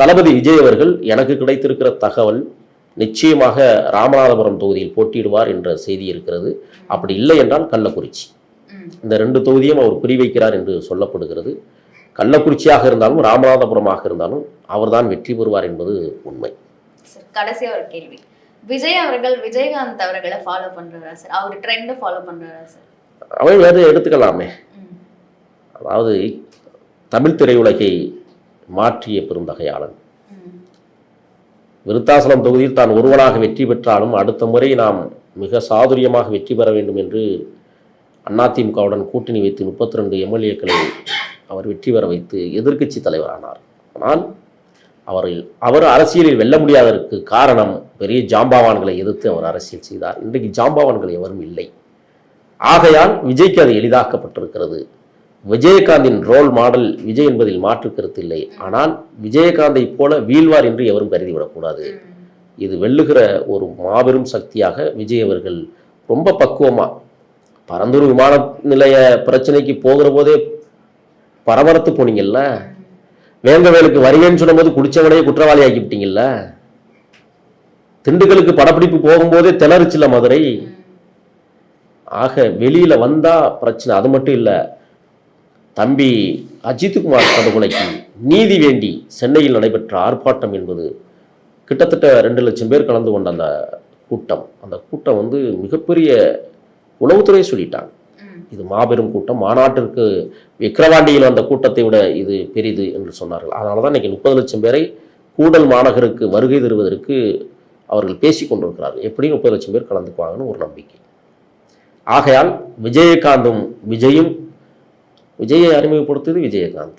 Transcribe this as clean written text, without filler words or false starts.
தளபதி விஜய் அவர்கள் எனக்கு கிடைத்திருக்கிற தகவல் நிச்சயமாக ராமநாதபுரம் தொகுதியில் போட்டியிடுவார் என்ற செய்தி இருக்கிறது. அப்படி இல்லை என்றால் கள்ளக்குறிச்சி. இந்த 2 தொகுதியும் அவர் குறிவைக்கிறார் என்று சொல்லப்படுகிறது. கள்ளக்குறிச்சியாக இருந்தாலும் ராமநாதபுரமாக இருந்தாலும் அவர்தான் வெற்றி பெறுவார் என்பது உண்மை. கடைசியா ஒரு கேள்வி, விஜய் அவர்கள் விஜயகாந்த் அவர்களை ஃபாலோ பண்றாரா சார்? அவர் ட்ரெண்ட் ஃபாலோ பண்றாரா சார்? அவை வேறு எடுத்துக்கலாமே. அதாவது தமிழ் திரையுலகை மாற்றிய பெருந்தகையாளன். விருத்தாசலம் தொகுதியில் தான் ஒருவனாக வெற்றி பெற்றாலும் அடுத்த முறை நாம் மிக சாதுரியமாக வெற்றி பெற வேண்டும் என்று அதிமுகவுடன் கூட்டணி வைத்து 32 எம்எல்ஏக்களை அவர் வெற்றி பெற வைத்து எதிர்க்கட்சி தலைவரானார். ஆனால் அவர் அரசியலில் வெல்ல முடியாததற்கு காரணம் பெரிய ஜாம்பாவான்களை எதிர்த்து அவர் அரசியல் செய்தார். இன்றைக்கு ஜாம்பாவான்கள் எவரும் இல்லை. ஆகையால் விஜய்க்கு அது எளிதாக்கப்பட்டிருக்கிறது. விஜயகாந்தின் ரோல் மாடல் விஜய் என்பதில் மாற்று கருத்து இல்லை. ஆனால் விஜயகாந்தை போல வீழ்வார் என்று எவரும் கருதிவிடக்கூடாது. இது வெல்லுகிற ஒரு மாபெரும் சக்தியாக விஜய் அவர்கள் ரொம்ப பக்குவமா, பரந்தூர் விமான நிலைய பிரச்சனைக்கு போகிற போதே பரபரத்து போனீங்கல்ல, வேங்கவேலுக்கு வருவேன்னு சொல்லும்போது குடிச்சவனையே குற்றவாளி ஆக்கிவிட்டீங்கல்ல, திண்டுக்கலுக்கு படப்பிடிப்பு போகும்போதே திணறுச்சுல மதுரை. ஆக வெளியில வந்தா பிரச்சனை. அது மட்டும் இல்லை, தம்பி அஜித்குமார் படுகொலைக்கு நீதி வேண்டி சென்னையில் நடைபெற்ற ஆர்ப்பாட்டம் என்பது கிட்டத்தட்ட 2 லட்சம் பேர் கலந்து கொண்ட அந்த கூட்டம் வந்து மிகப்பெரிய உளவுத்துறை சொல்லிட்டாங்க. இது மாபெரும் கூட்டம், மாநாட்டிற்கு விக்கிரவாண்டியில் வந்த கூட்டத்தை விட இது பெரிது என்று சொன்னார்கள். அதனால தான் இன்னைக்கு 30 லட்சம் பேரை கூடல் மாநகருக்கு வருகை தருவதற்கு அவர்கள் பேசி கொண்டிருக்கிறார்கள். எப்படியும் 30 லட்சம் பேர் கலந்துக்குவாங்கன்னு ஒரு நம்பிக்கை. ஆகையால் விஜயகாந்தும் விஜயும், விஜயை அறிமுகப்படுத்தியது விஜயகாந்த்.